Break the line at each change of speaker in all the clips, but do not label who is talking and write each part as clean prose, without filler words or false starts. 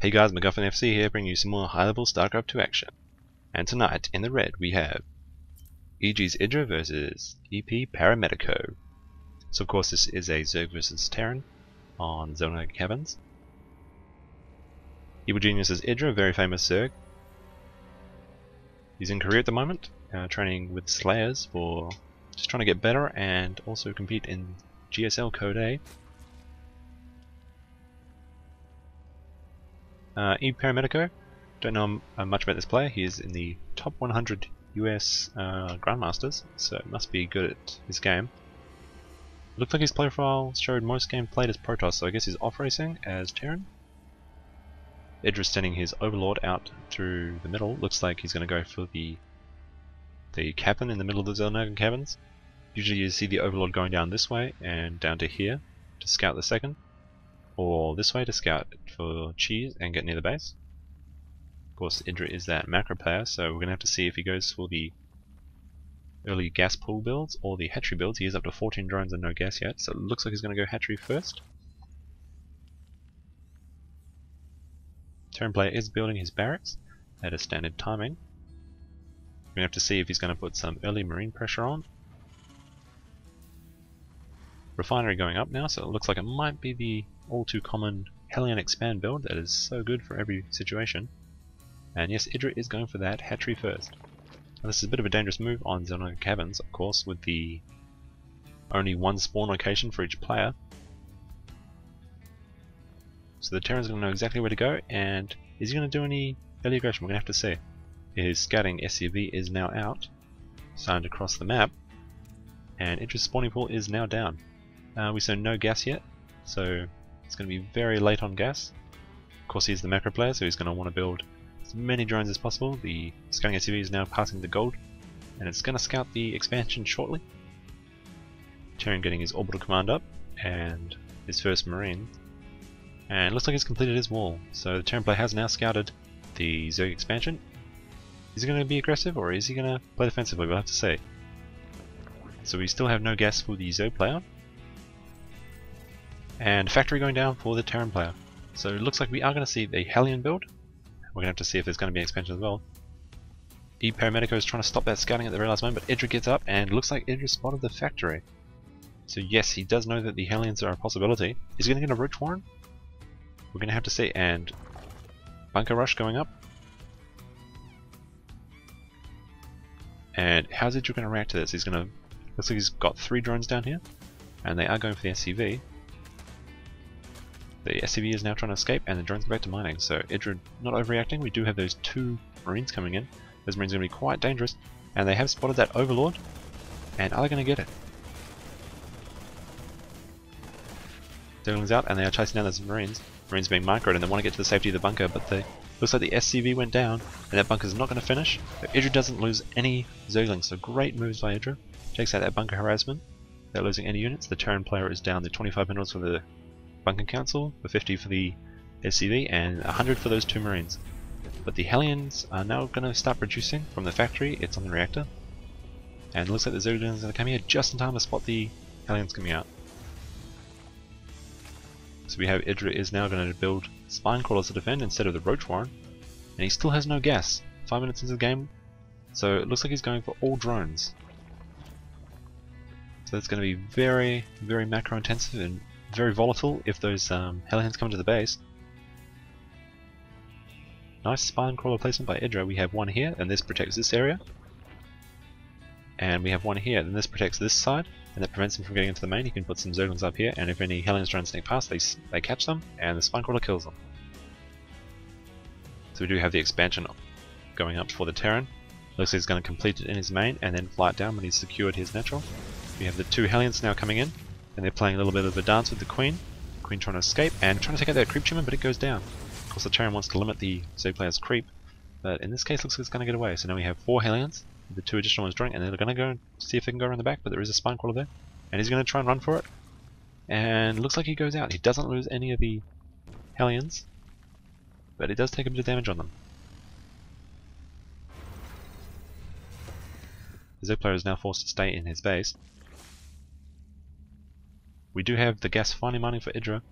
Hey guys, MacGuffinSC here, bringing you some more high-level StarCraft 2 action. And tonight, in the red, we have EgIdra versus ePParamedico. So of course this is a Zerg Vs the Terran on Xel'naga Caverns. Evil Genius is Idra, a very famous Zerg. He's in Korea at the moment, training with Slayers for just trying to get better and also compete in GSL Code A. ePParamedico, don't know much about this player. He is in the top 100 US Grandmasters, so it must be good at his game. Looked like his player profile showed most game played as Protoss, so I guess he's off racing as Terran. Idra sending his Overlord out through the middle. Looks like he's going to go for the cavern in the middle of the Xel'naga Caverns. Usually you see the Overlord going down this way and down to here to scout the second, or this way to scout for cheese and get near the base. Of course, Idra is that macro player, so we're going to have to see if he goes for the early gas pool builds or the hatchery builds. He is up to 14 drones and no gas yet, so it looks like he's going to go hatchery first. Terran player is building his barracks at a standard timing. We're going to have to see if he's going to put some early marine pressure on. Refinery going up now, so it looks like it might be the all too common Hellion expand build that is so good for every situation. And yes, Idra is going for that hatchery first. Now, this is a bit of a dangerous move on Xel'naga Caverns, of course, with the only one spawn location for each player. So the Terran's going to know exactly where to go, and is he going to do any early aggression? We're going to have to see. His scouting SCV is now out, signed across the map, and Idra's spawning pool is now down. We saw no gas yet, so it's going to be very late on gas. Of course, he's the macro player, so he's going to want to build as many drones as possible. The scouting SCV is now passing the gold, and it's going to scout the expansion shortly. Terran getting his orbital command up, and his first marine. And it looks like he's completed his wall, so the Terran player has now scouted the Zerg expansion. Is he going to be aggressive, or is he going to play defensively? We'll have to see. So we still have no gas for the Zerg player. And factory going down for the Terran player. So it looks like we are going to see the Hellion build. We're going to have to see if there's going to be an expansion as well. ePParamedico is trying to stop that scouting at the very last moment, but Idra gets up and looks like Idra spotted the factory. So yes, he does know that the Hellions are a possibility. Is he going to get a Roach Warren? We're going to have to see. And Bunker Rush going up. And how's Idra going to react to this? He's going to... Looks like he's got 3 drones down here, and they are going for the SCV. The SCV is now trying to escape, and the drones go back to mining. So Idra not overreacting. We do have those 2 marines coming in. Those marines are going to be quite dangerous, and they have spotted that Overlord. And are they going to get it? Zergling's out, and they are chasing down those marines. Marines being microed, and they want to get to the safety of the bunker, but looks like the SCV went down, and that bunker is not going to finish. But Idra doesn't lose any Zerglings, so great moves by Idra. Takes out that bunker harassment without losing any units. The Terran player is down to 25 minerals for the bunker council, for 50 for the SCV, and 100 for those 2 marines. But the Hellions are now going to start producing from the factory. It's on the reactor, and it looks like the Zerglings are going to come here just in time to spot the Hellions coming out. So we have Idra is now going to build spine crawlers to defend instead of the Roach Warren, and he still has no gas. 5 minutes into the game, so it looks like he's going for all drones. So it's going to be very, very macro intensive and very volatile if those Hellions come to the base. Nice spine crawler placement by Idra. We have one here, and this protects this area. And we have one here, and this protects this side, and that prevents him from getting into the main. He can put some Zerglings up here, and if any Hellions try and sneak past, they catch them, and the spine crawler kills them. So we do have the expansion going up for the Terran. Looks like he's going to complete it in his main, and then fly it down when he's secured his natural. We have the 2 Hellions now coming in, and they're playing a little bit of a dance with the Queen. Queen trying to escape, and trying to take out that creep tumor, but it goes down. Of course the Terran wants to limit the Zerg player's creep, but in this case looks like it's going to get away. So now we have 4 Hellions, the 2 additional ones drawing, and they're going to go and see if they can go around the back, but there is a spine crawler there. And he's going to try and run for it. And looks like he goes out. He doesn't lose any of the Hellions, but it does take a bit of damage on them. The Zerg player is now forced to stay in his base. We do have the gas finally mining for Idra.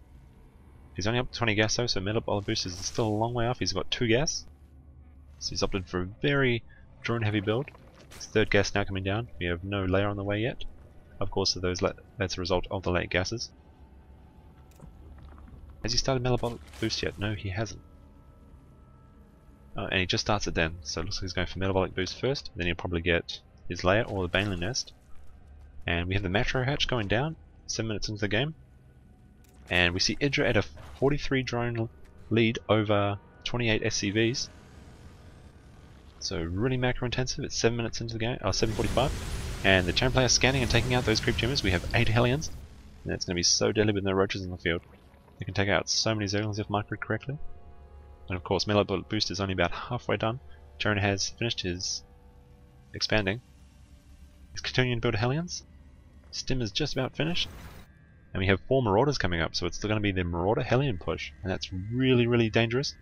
He's only up to 20 gas though, so metabolic boost is still a long way off. He's got 2 gas. So he's opted for a very drone heavy build. His 3rd gas now coming down. We have no layer on the way yet. Of course, that's a result of the late gases. Has he started metabolic boost yet? No, he hasn't. And he just starts it then, so it looks like he's going for metabolic boost first, then he'll probably get his layer or the baneling nest. And we have the macro hatch going down, 7 minutes into the game. And we see EgIdra at a 43 drone lead over 28 SCVs. So really macro intensive. It's 7 minutes into the game, 7:45. And the Terran player scanning and taking out those creep tumors. We have 8 Hellions, and it's going to be so deadly with no roaches in the field. You can take out so many Zerglings if microed correctly. And of course, metabolic boost is only about halfway done. Terran has finished his expanding. He's continuing to build Hellions. Stim is just about finished. And we have 4 Marauders coming up, so it's still going to be the Marauder Hellion push. And that's really, really dangerous.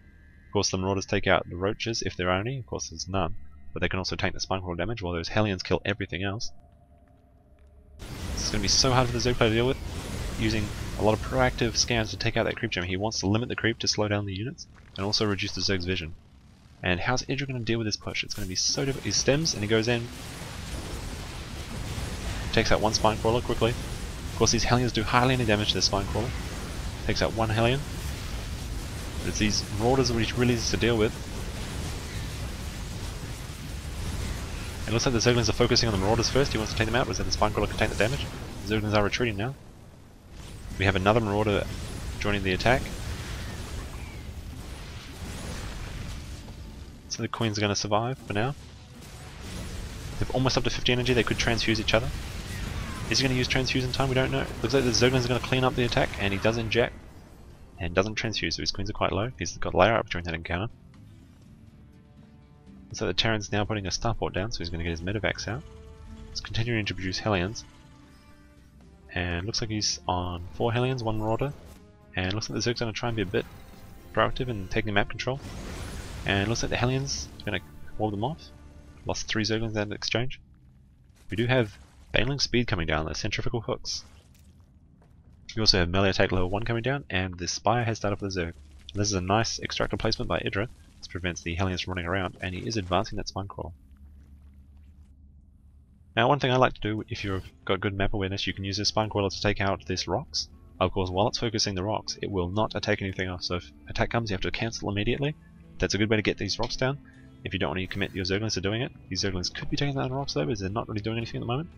Of course, the Marauders take out the roaches if there are any. Of course, there's none. But they can also take the spinecrawl damage, while those Hellions kill everything else. It's going to be so hard for the Zerg player to deal with, using a lot of proactive scans to take out that creep gem. He wants to limit the creep to slow down the units, and also reduce the Zerg's vision. And how's EgIdra going to deal with this push? It's going to be so difficult. He stems, and he goes in. Takes out 1 spinecrawler quickly. Of course, these Hellions do hardly any damage to the spinecrawler. Takes out 1 Hellion. But it's these Marauders which really needs to deal with. It looks like the Zerglings are focusing on the Marauders first. He wants to take them out, so the spinecrawler can take the damage. The Zerglings are retreating now. We have another Marauder joining the attack. So the Queens are going to survive for now. They're almost up to 50 energy. They could transfuse each other. Is he going to use transfuse in time? We don't know. Looks like the Zerglings are going to clean up the attack, and he does inject and doesn't transfuse, so his Queens are quite low. He's got layer up during that encounter. So the Terran's now putting a starport down, so he's going to get his medevacs out. He's continuing to produce Hellions. And looks like he's on 4 Hellions, 1 Marauder. And looks like the Zerg's going to try and be a bit proactive in taking map control. And looks like the Hellions are going to wall them off. Lost 3 Zerglings in that exchange. We do have baneling speed coming down, the centrifugal hooks. We also have melee attack level 1 coming down, and the Spire has started for the Zerg. This is a nice extractor placement by Idra. This prevents the Hellions from running around, and he is advancing that spinecrawl. Now, one thing I like to do, if you've got good map awareness, you can use this spinecrawler to take out this rocks. Of course, while it's focusing the rocks, it will not attack anything else, so if attack comes, you have to cancel immediately. That's a good way to get these rocks down, if you don't want to commit your Zerglings to doing it. These Zerglings could be taking down the rocks though, because they're not really doing anything at the moment.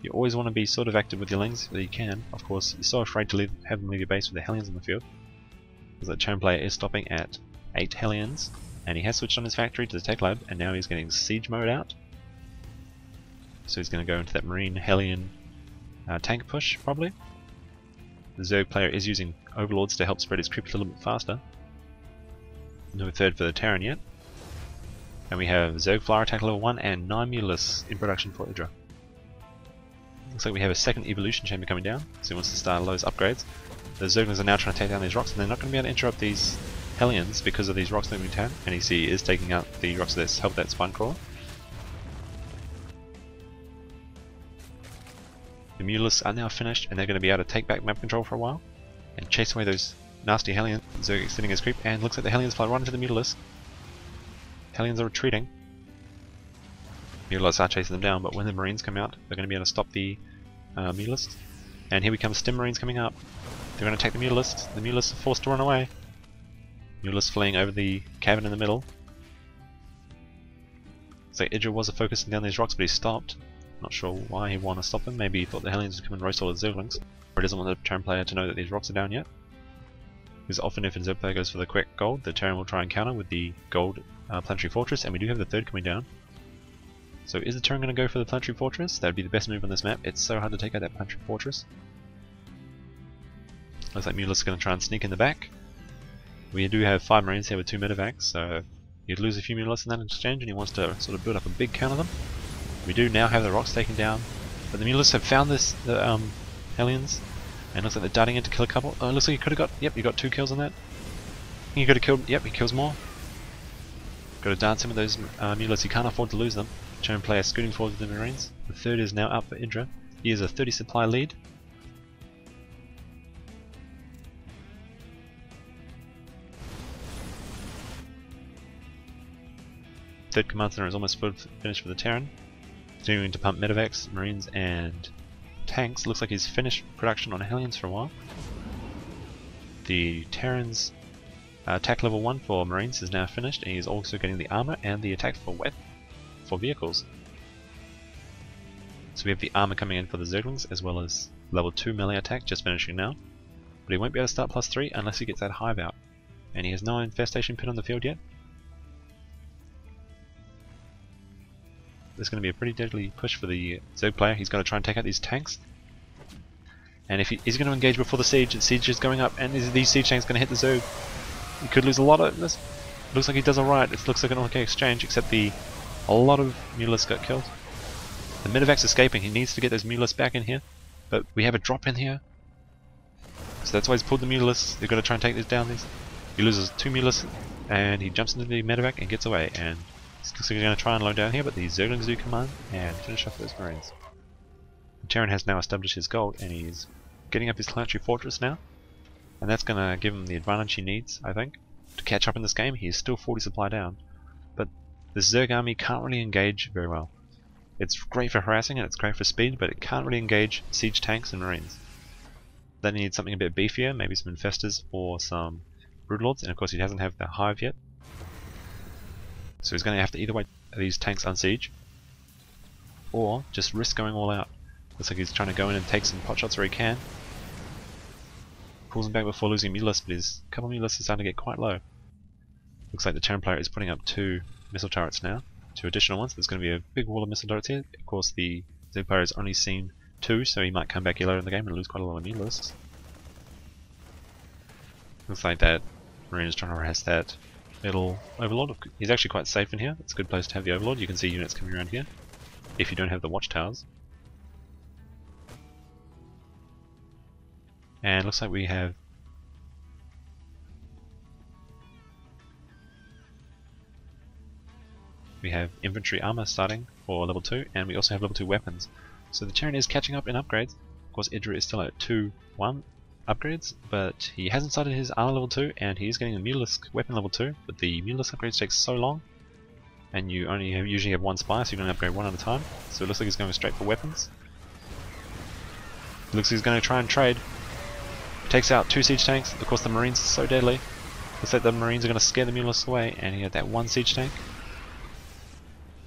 You always want to be sort of active with your Lings, where you can. Of course, you're so afraid to have them leave your base with the Hellions in the field. Because the Terran player is stopping at 8 Hellions, and he has switched on his factory to the tech lab, and now he's getting siege mode out. So he's going to go into that Marine Hellion tank push, probably. The Zerg player is using Overlords to help spread his creep a little bit faster. No 3rd for the Terran yet. And we have Zerg Flyer attack level 1 and 9 Mutalisks in production for Idra. Looks like we have a 2nd evolution chamber coming down, so he wants to start those upgrades. The Zerglings are now trying to take down these rocks, and they're not going to be able to interrupt these Hellions because of these rocks that we have. And you see he is taking out the rocks that help that spinecrawler. The Mutalisks are now finished, and they're going to be able to take back map control for a while and chase away those nasty Hellions. Zerg extending his creep, and looks like the Hellions fly right into the Mutalisks. Hellions are retreating. Mutalisks are chasing them down, but when the Marines come out, they're going to be able to stop the Mutalisks. And here we come, Stim Marines coming up. They're going to attack the Mutalisks. The Mutalisks are forced to run away. Mutalisks fleeing over the cavern in the middle. So EgIdra was focusing down these rocks, but he stopped. Not sure why he wanted to stop them. Maybe he thought the Hellions would come and roast all the Zerglings. Or he doesn't want the Terran player to know that these rocks are down yet. Because often if a Zerg player goes for the quick gold, the Terran will try and counter with the gold planetary fortress, and we do have the 3rd coming down. So is the Terran going to go for the planetary fortress? That would be the best move on this map. It's so hard to take out that planetary fortress. Looks like Mutalisks is going to try and sneak in the back. We do have 5 Marines here with 2 medevacs, so you'd lose a few Mutalisks in that exchange, and he wants to sort of build up a big count of them. We do now have the rocks taken down, but the Mutalisks have found the Hellions, and looks like they're darting in to kill a couple. Oh, it looks like he could have got, yep, he got 2 kills on that. He could have killed, yep, he kills more. Got to dance in with those Mutalisks, he can't afford to lose them. Terran player scooting forward with the Marines. The 3rd is now up for Idra. He is a 30 supply lead. third command center is almost finished for the Terran. Continuing to pump medevacs, marines, and tanks. Looks like he's finished production on Hellions for a while. The Terran's attack level 1 for marines is now finished, and he's also getting the armor and the attack for vehicles. So we have the armor coming in for the Zerglings, as well as level 2 melee attack just finishing now. But he won't be able to start +3 unless he gets that hive out. And he has no infestation pit on the field yet. There's going to be a pretty deadly push for the Zerg player. He's got to try and take out these tanks. And if he's going to engage before the siege is going up, and these siege tanks going to hit the Zerg. He could lose a lot of this. Looks like he does alright. It looks like an okay exchange, except a lot of Mulists got killed. The medevac's escaping. He needs to get those Mulists back in here. But we have a drop in here. So that's why he's pulled the Mulists. They've got to try and take this down. He loses 2 Mulists, and he jumps into the medevac and gets away. And looks like he's going to try and load down here, but the Zerglings do come on and finish off those Marines. The Terran has now established his gold, and he's getting up his planetary fortress now. And that's going to give him the advantage he needs, I think, to catch up in this game. He is still 40 supply down. But the Zerg army can't really engage very well. It's great for harassing and it's great for speed, but it can't really engage siege tanks and marines. Then he needs something a bit beefier, maybe some infestors or some broodlords, and of course he doesn't have the hive yet. So he's going to have to either wait these tanks on siege, or just risk going all out. Looks like he's trying to go in and take some potshots where he can. Pulls him back before losing Mulists, but his couple of Mulists are starting to get quite low. Looks like the Terran player is putting up 2 missile turrets now. 2 additional ones. There's going to be a big wall of missile turrets here. Of course the Zerg player has only seen 2, so he might come back here later in the game and lose quite a lot of Mulists. Looks like that Marine is trying to harass that little Overlord. He's actually quite safe in here. It's a good place to have the Overlord. You can see units coming around here if you don't have the watchtowers. And looks like we have infantry armor starting for level 2, and we also have level 2 weapons. So the Terran is catching up in upgrades. Of course Idra is still at 2-1 upgrades, but he hasn't started his armor level 2, and he is getting a Mutalisk weapon level 2, but the Mutalisk upgrades take so long, and you only usually have 1 spy, so you're going to upgrade 1 at a time. So it looks like he's going straight for weapons. It looks like he's going to try and trade. Takes out 2 siege tanks. Of course the Marines are so deadly. Looks like the Marines are going to scare the Mutalisks away, and he had that 1 siege tank.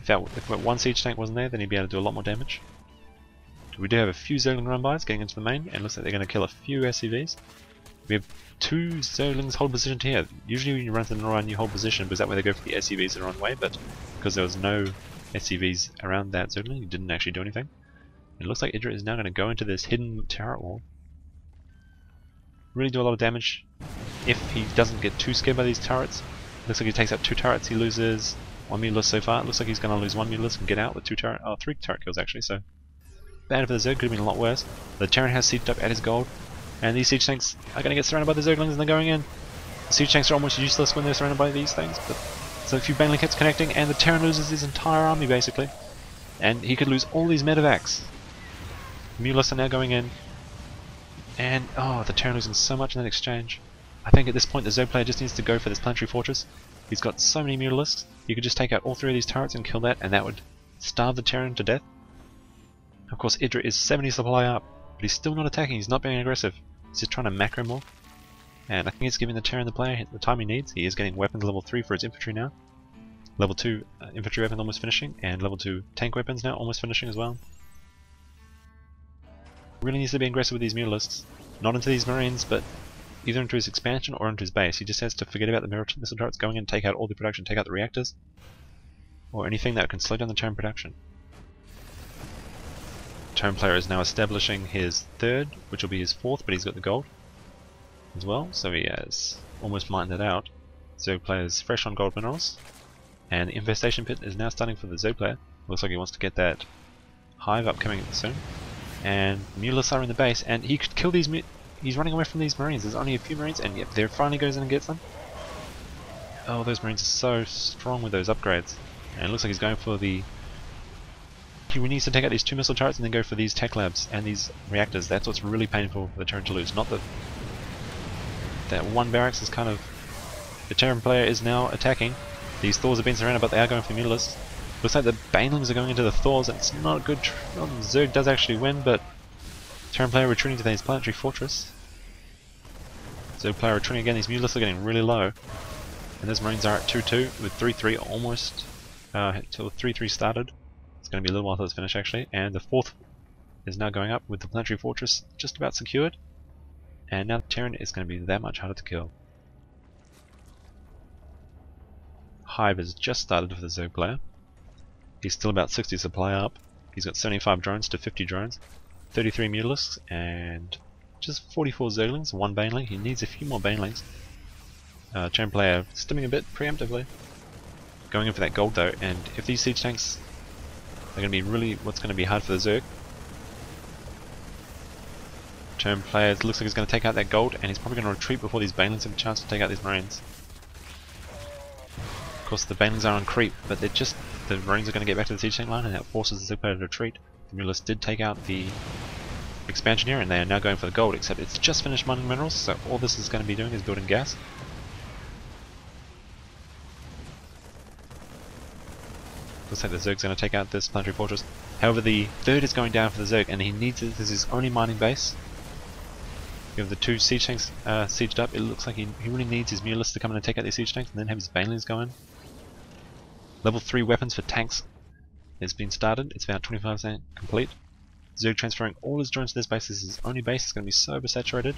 If that 1 siege tank wasn't there, then he'd be able to do a lot more damage. We do have a few Zergling run-bys getting into the main, and it looks like they're going to kill a few SCVs. We have 2 Zerglings hold position here. Usually when you run to the run you hold position, because that way they go for the SCVs that are on the way, but because there was no SCVs around that Zergling, he didn't actually do anything. It looks like Idra is now going to go into this hidden turret wall. Really do a lot of damage if he doesn't get too scared by these turrets. Looks like he takes out 2 turrets, he loses 1 Mutalisk so far. It looks like he's going to lose 1 Mutalisk and get out with 3 turret kills actually, so bad for the Zerg, could have been a lot worse. The Terran has sieged up at his gold, and these siege tanks are going to get surrounded by the Zerglings and they're going in. The siege tanks are almost useless when they're surrounded by these things, but so a few Baneling hits connecting, and the Terran loses his entire army basically. And he could lose all these medevacs. Mutalisks are now going in, and oh, the Terran losing so much in that exchange. I think at this point the Zerg player just needs to go for this planetary fortress. He's got so many Mutalisks, you could just take out all 3 of these turrets and kill that, and that would starve the Terran to death. Of course Idra is 70 supply up, but he's still not attacking, he's not being aggressive. He's just trying to macro more. And I think it's giving the Terran the player the time he needs. He is getting weapons level 3 for his infantry now. Level 2 infantry weapons almost finishing, and level 2 tank weapons now almost finishing as well. Really needs to be aggressive with these Mutalisks. Not into these Marines, but either into his expansion or into his base. He just has to forget about the missile turrets, going in and take out all the production, take out the reactors, or anything that can slow down the Terran production. Terran player is now establishing his 3rd, which will be his 4th, but he's got the gold as well, so he has almost mined it out. Zerg player is fresh on gold minerals, and the infestation pit is now starting for the Zerg player. Looks like he wants to get that hive upcoming soon. And Mutalisks are in the base, and he could kill these. He's running away from these Marines. There's only a few Marines, and yep, there finally goes in and gets them. Oh, those Marines are so strong with those upgrades. And it looks like he's going for the. He needs to take out these 2 missile turrets and then go for these tech labs and these reactors. That's what's really painful for the Terran to lose. Not that 1 barracks is kind of. The Terran player is now attacking, These Thors have been surrounded, but they are going for the Mutalisks. Looks like the Banelings are going into the Thors, and it's not a good... Zerg does actually win, but Terran player retreating to his planetary fortress. Zerg player retreating again, these Mutalisks are getting really low. And those Marines are at 2-2 with 3-3 almost till 3-3 started. It's going to be a little while till it's finished actually. And the fourth is now going up with the planetary fortress just about secured. And now the Terran is going to be that much harder to kill. Hive has just started for the Zerg player. He's still about 60 supply up. He's got 75 drones to 50 drones, 33 Mutalisks, and just 44 Zerglings, 1 Baneling. He needs a few more Banelings. Terran player stimming a bit preemptively. Going in for that gold though, and if these siege tanks are going to be really what's going to be hard for the Zerg. Terran player looks like he's going to take out that gold, and he's probably going to retreat before these Banelings have a chance to take out these Marines. Of course the Banelings are on creep, but they're just... the Marines are going to get back to the siege tank line, and that forces the Zerg player to retreat. The Mutalisks did take out the expansion here, and they are now going for the gold, except it's just finished mining minerals, so all this is going to be doing is building gas. Looks like the Zerg's going to take out this planetary fortress. However, the third is going down for the Zerg, and he needs it. This is his only mining base. You have the 2 siege tanks sieged up. It looks like he really needs his Mutalisks to come in and take out these siege tanks, and then have his Banelings go in. Level 3 weapons for tanks has been started. It's about 25% complete. Zerg transferring all his drones to this base. This is his only base. It's going to be so oversaturated.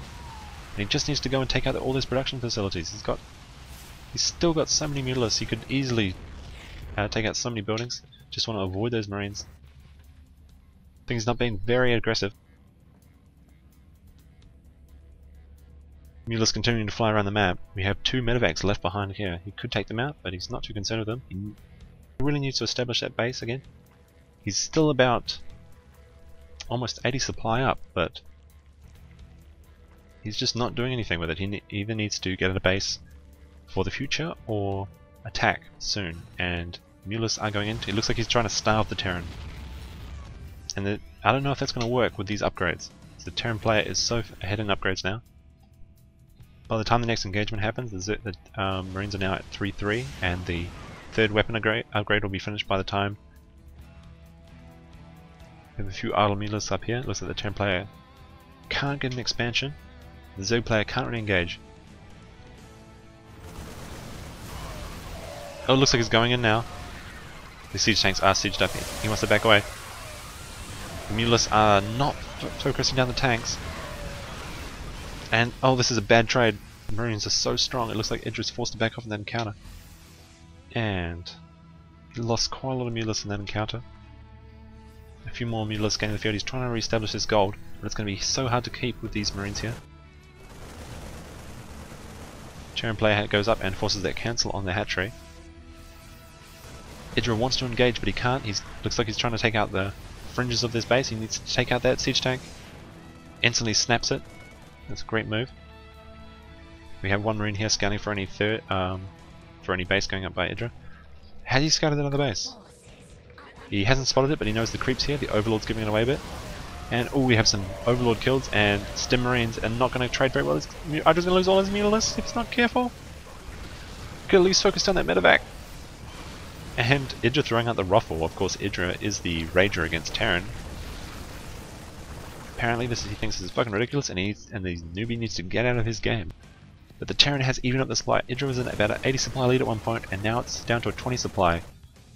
And he just needs to go and take out all his production facilities. He's still got so many Mutalisks. He could easily take out so many buildings. Just want to avoid those Marines. I think he's not being very aggressive. Mutalisks continuing to fly around the map. We have 2 medevacs left behind here. He could take them out, but he's not too concerned with them. He really needs to establish that base again. He's still about almost 80 supply up, but he's just not doing anything with it. He either needs to get a base for the future or attack soon, and Mutalisks are going into... it looks like he's trying to starve the Terran. And I don't know if that's going to work with these upgrades. The Terran player is so ahead in upgrades now. By the time the next engagement happens, the Marines are now at 3-3, and the third weapon upgrade will be finished by the time. We have a few idle Mutalisks up here. It looks like the Terran player can't get an expansion. The Zerg player can't really engage. Oh, it looks like he's going in now. The siege tanks are sieged up. He wants to back away. The Mutalisks are not focusing down the tanks. And, oh, this is a bad trade. The Marines are so strong, it looks like Idra's forced to back off in that encounter. And he lost quite a lot of Mutalisks in that encounter. A few more Mutalisks gaining the field. He's trying to re-establish this gold, but it's going to be so hard to keep with these Marines here. Terran player goes up and forces that cancel on the hatchery. Idra wants to engage, but he can't. Looks like he's trying to take out the fringes of this base. He needs to take out that siege tank. Instantly snaps it. That's a great move. We have 1 Marine here scanning for any base going up by Idra. Has he scouted that other base? He hasn't spotted it, but he knows the creeps here. The Overlord's giving it away a bit. And oh, we have some Overlord kills, and Stim Marines are not going to trade very well. Idra's going to lose all his Mutalisks if he's not careful. Could at least focus on that medevac. And Idra throwing out the ruffle. Of course, Idra is the rager against Terran. Apparently, he thinks this is fucking ridiculous, and the newbie needs to get out of his game. But the Terran has evened up the supply. Idra was in about an 80 supply lead at one point, and now it's down to a 20 supply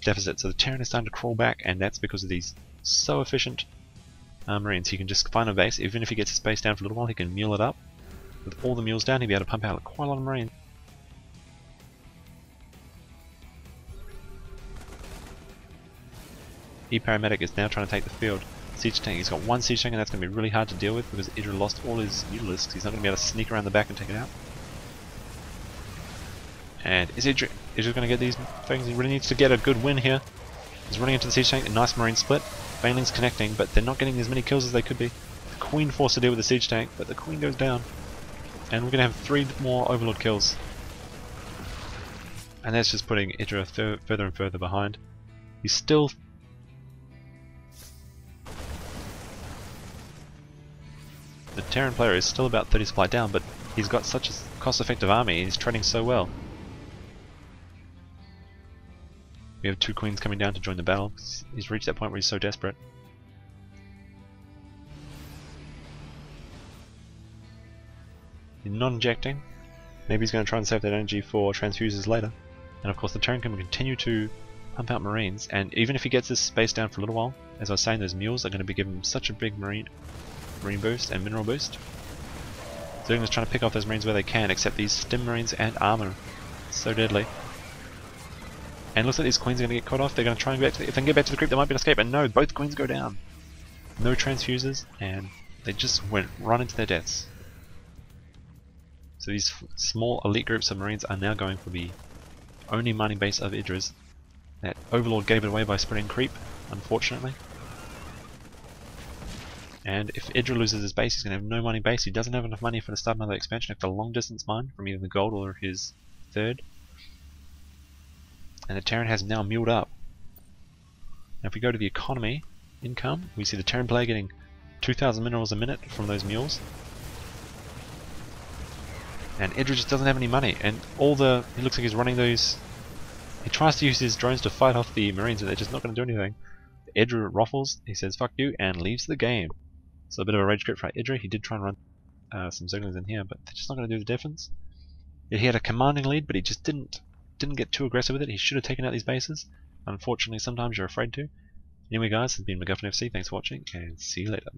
deficit. So the Terran is starting to crawl back, and that's because of these so efficient Marines. He can just find a base. Even if he gets his base down for a little while, he can mule it up. With all the mules down, he'll be able to pump out quite a lot of Marines. ePParamedico is now trying to take the field. Siege tank. He's got 1 siege tank, and that's going to be really hard to deal with because Idra lost all his Mutalisks. He's not going to be able to sneak around the back and take it out. And is Idra going to get these things? He really needs to get a good win here. He's running into the siege tank. A nice Marine split. Banelings connecting, but they're not getting as many kills as they could be. The Queen forced to deal with the siege tank, but the Queen goes down. And we're going to have 3 more Overlord kills. And that's just putting Idra further and further behind. He's still... The Terran player is still about 30 supply down, but he's got such a cost-effective army, and he's trading so well. We have 2 queens coming down to join the battle. He's reached that point where he's so desperate. He's not injecting. Maybe he's going to try and save that energy for transfuses later. And of course the Terran can continue to pump out Marines, and even if he gets this space down for a little while, as I was saying, those mules are going to be giving him such a big marine boost and mineral boost. So they're just trying to pick off those Marines where they can, except these stim Marines and armor. So deadly. And looks like these queens are going to get cut off. They're going to try and get back to if they can get back to the creep, they might be able to escape. And no, both queens go down. No transfuses, and they just went right into their deaths. So these small elite groups of Marines are now going for the only mining base of Idra's. That Overlord gave it away by spreading creep, unfortunately. And if Idra loses his base, he's going to have no mining base. He doesn't have enough money for to start another expansion after a long distance mine from either the gold or his third. And the Terran has now milled up. Now if we go to the economy income, we see the Terran player getting 2,000 minerals a minute from those mules. And Idra just doesn't have any money, and he looks like he's running those. He tries to use his drones to fight off the Marines, and they're just not going to do anything. Idra ruffles, he says fuck you, and leaves the game. So a bit of a rage quit for Idra. He did try and run some Zerglings in here, but they're just not going to do the difference. He had a commanding lead, but he just didn't get too aggressive with it. He should have taken out these bases. Unfortunately, sometimes you're afraid to. Anyway guys, this has been MacGuffinSC, thanks for watching, and see you later.